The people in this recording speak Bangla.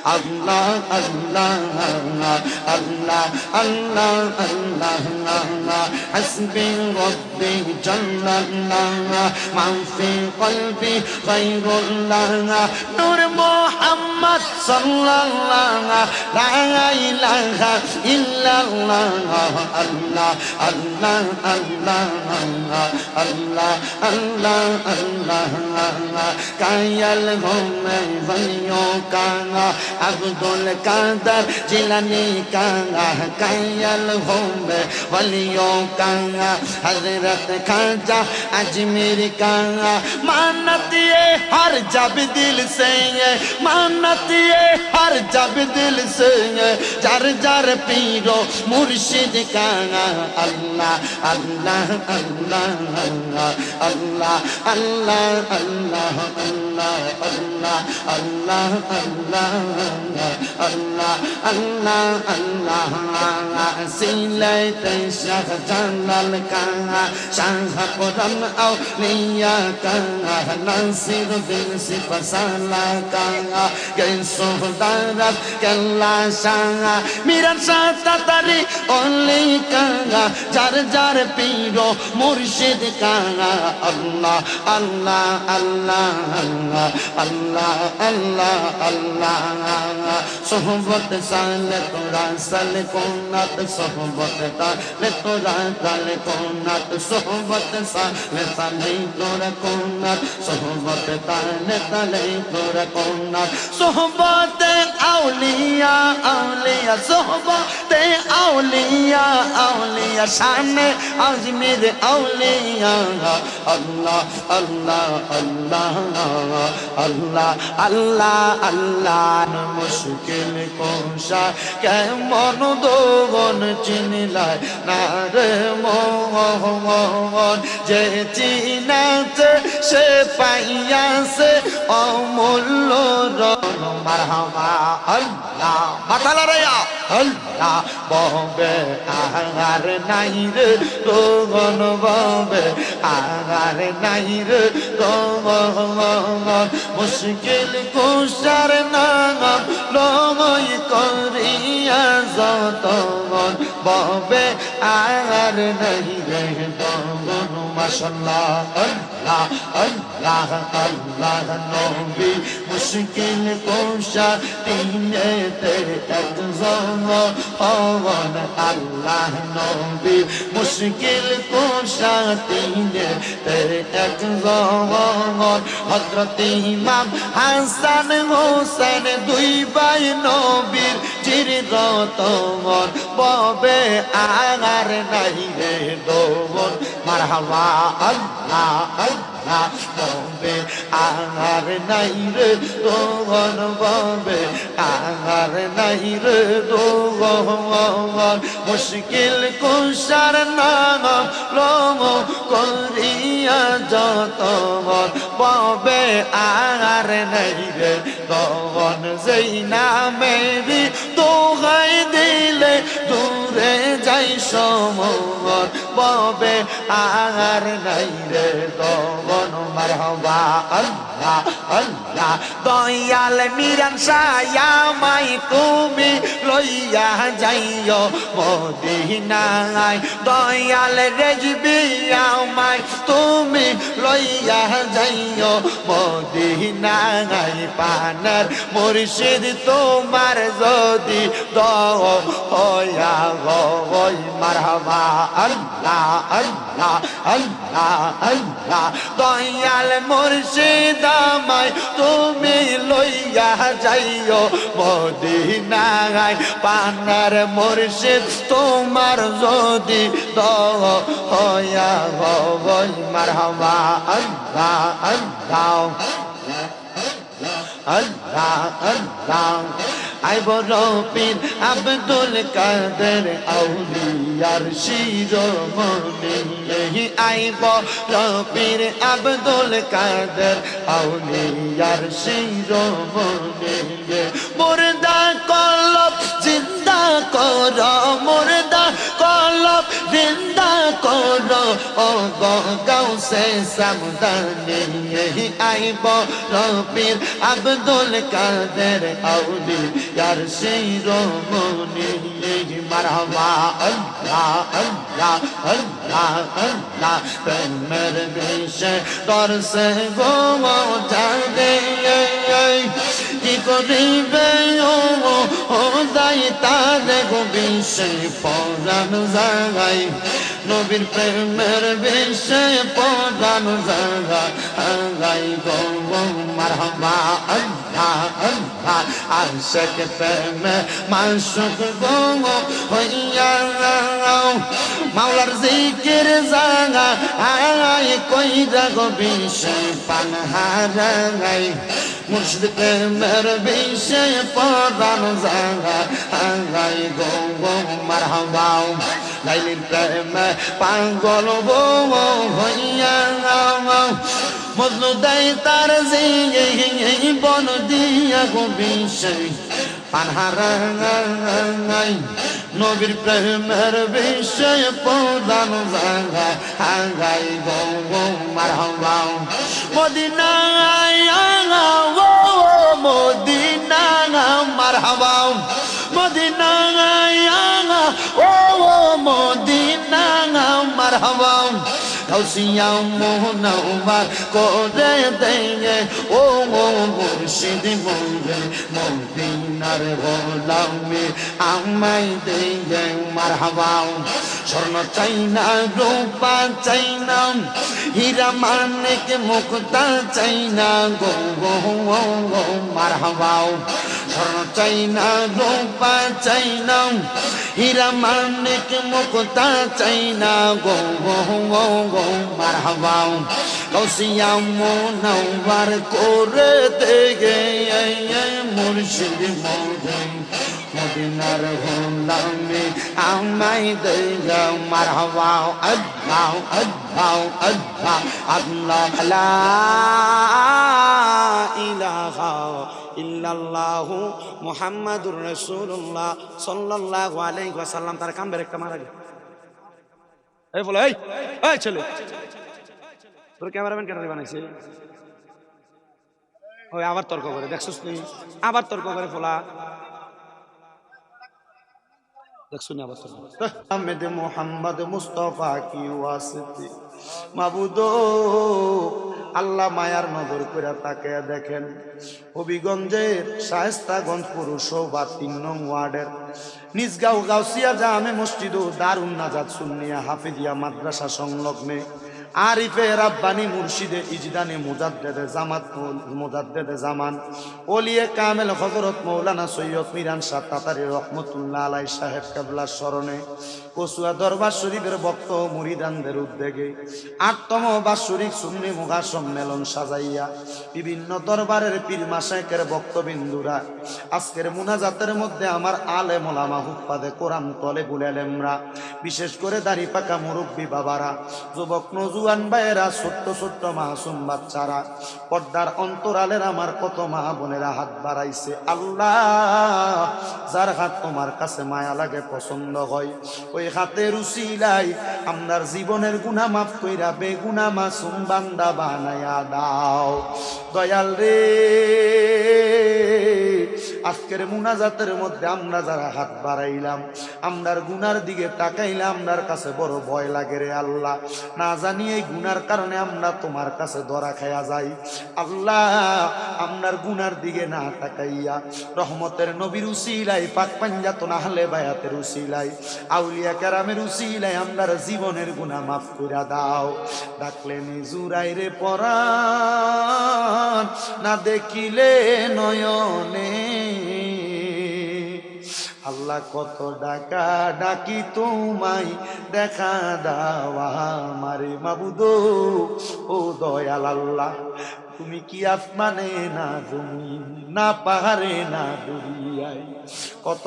Allah Allah Allah Allah Allah hasbi rabbi jallallah ma fi qalbi ghayrullah nur Muhammad sallallahu la ilaha illallah Allah Allah Allah Allah Allah Allah kayal home valiyo kanga Abdul Qadir Jilani kanga kayal home valiyo kanga Hazrat Khaja Ajmer kanga manat ye har jab dil se manat ye har jab dil se jar jar piro murshid kanga Allah Allah Allah Allah Allah Allah Allah Allah Allah Allah Allah Allah Allah Allah silay tay shah jalal kanga shah quran awliya kanga nasir bin sifasala kanga gaiso darat kalla shanga miran satatari only kanga jar jar piro murshid kanga Allah Allah Allah Allah Allah Allah Allah sohbat sale tora sale konat sohbat tale tora tale konat sohbat sale sale tora konat sohbat tale tale tora konat sohbat awliya awliya sohbat awliya awliya shane ajmer awliya Allah Allah Allah Allah Allah Allah mushkil kosha kemon dogon chinilay na re mon je chinate she paiya se amullo ron marhaba Allah matala raya Allah bombe agar nahi re dogon bombe agar nahi re dogon mushkil kushar naam logoi koriya zoton bombe agar nahi re dogon mashallah Allah Allah Allah nabi mushkil kusha tine te ek zona awan Allah nabi mushkil kusha tine te ek zona Hazrat Imam Hasan Hussain dui bai nobir jirgoton bobe agar nahi re dogon marhaba Allah Allah bobe agar nahi re dogon bobe agar nahi re dogon mushkil kushar naam logo koriya joton bobe agar nahi re dogon zeina meri dogai dile dure jai somor bobe agar nahi re dogon marhaba Allah Allah doyal miran saya mai tumi loiya jaiyo Madinai doyal rejbi amai tumi loiya jaiyo Madinai panar murshid tomar jodi do hoya goy marhaba Allah Allah Allah Allah doyal murshid amai tumi loiya jaiyo Madinai panar murshid tomar jodi do hoya goy marhaba Allah Allah Allah Allah I boro pir Abdul Qadir Auliyar Shiromoni I boro pir Abdul Qadir Auliyar Shiromoni Murda kolab zinda koro Murda kolab zinda koro O Ghause Samdani আইব রবির আব্দুল কাদের আউলিয়ার শিরোমণি মারহাবা আল্লাহ আল্লাহ আল্লাহ আল্লাহ প্রেমের বিষে দর্শে গো জানে কি করিবে ও দাই তারে গো বিষে পরাণ জাগাই নবীর প্রেমের বিষে পরাণ জাগাই গো মারহাবা আল্লাহ আল্লাহ আশিক প্রেমে মাশুক গো হইয়া মাওলার জিকির জাগা আয় কইরা গো বিষে পান হারাই মুর্শিদ প্রেমের বিষে পরাণ জাগা আয় গো মারহাবা লাইলির প্রেমে পাগল গো হইয়া মজনু দেয় তার জীবন দিয়া গো বিষে পানহারাই নবীর প্রেমের বিষয় পরাণ জাগা আগাই গো মারহাবা মদিনা ও মদিনা মারহাবা মদিনা ও মদিনা মারহাবা গাউসিয়া মোহনাওয়ার করে দেয় ও মুর্শিদ মোরে মদিনার গোলামে আমায় দেয় মারহাবা স্বর্ণ চাই না রূপা চাই না হীরা মানিক মুক্তা চাই না গো মারহাবা স্বর্ণ চাই না রূপা চাই না হীরা মানিক মুক্তা চাই না গো মারহাবা গাউসিয়া মোনাওয়ার করে দেগে মুর্শিদ মোরে মদিনার গোলামে আমায় দেয়া মারহাবা আল্লাহ আল্লাহ আল্লাহ আল্লাহ লা ইলাহা ইল্লাল্লাহু মুহাম্মাদুর রাসূলুল্লাহ সাল্লাল্লাহু আলাইহি ওয়াসাল্লাম। তার কামবের একটা মারা গেল। এই বলে এই ছেলে তোর ক্যামেরাম্যান কেন বানাইছে? ওই আবার তর্ক করে দেখছস তুই, আবার তর্ক করে ফোলা দেখছুনি আবার তর্ক। আহমেদ মোহাম্মদ মুস্তাফা কি ওয়াসিতি মাবুদ আল্লাহ মায়ার নজর করে তাকে দেখেন হবিগঞ্জের শায়েস্তাগঞ্জ পৌরসভা ৩ নং ওয়ার্ডের নিজগাঁও গাউসিয়া জামে মসজিদ ও দারুন নাজাত সুন্নিয়া হাফিজিয়া মাদ্রাসা সংলগ্নে আরিফে রাব্বানি মুর্শিদে ইজদানে মুজাদ্দেদে জামাত মুজাদ্দেদে জামান ওলিয়ে কামেল হযরত মাওলানা সৈয়দ মিরান শাহ তাতারি রহমতুল্লাহ আলাইহি সাহেব কেবলার স্মরণে কসুয়া দরবার শরীফের ভক্ত মুরিদানদের উদ্যোগে ৮তম বাৎসরিক সুন্নি মুগা সম্মেলন সাজাইয়া বিভিন্ন দরবারের পীর মাশায়েখের ভক্তবিন্দুরা আজকের মুনাজাতের মধ্যে আমার আলেম ওলামা হুফাজে কোরআন তলেবুল ইলমরা বিশেষ করে দাড়ি পাকা মুরব্বী বাবারা যুবক নওজোয়ান ভাইয়েরা ছোট্ট ছোট্ট মাসুম বাচ্চারা পর্দার অন্তরালের আমার কত মা বোনেরা হাত বাড়াইছে। আল্লাহ যার হাত তোমার কাছে মায়া লাগে পছন্দ হয় ওই হাতের উসিলাই আমরার জীবনের গুনাহ মাফ কইরা বেগুনাহ মাসুম বান্দা বানায়া দাও দয়াল রে। আজকের মুনাজাতের মধ্যে আমরা যারা হাত বাড়াইলাম আমরার গুনার দিকে তাকাইলে আমরার কাছে বড় ভয় লাগে রে আল্লাহ। না জানি এই গুনার কারণে আমরা তোমার কাছে ধরা খায়া যাই। আল্লাহ আমরার গুনার দিকে না তাকাইয়া রহমতের নবীর উসিলাই পাক পাঞ্জাতন আহলে বায়াতের উসিলাই আউলিয়া কেরামের উসিলাই আমরার জীবনের গুনাহ মাফ কইরা দাও। ডাকলে নিজুরাই রে পরাণ না দেখিলে নয়নে আল্লাহ কত ডাকা ডাকি তোমায় দেখা দাওয়া আমারে মাবুদ ও দয়াল আল্লাহ তুমি কি আসমানে না জমিন না পাহাড়ে না দরিয়ায় কত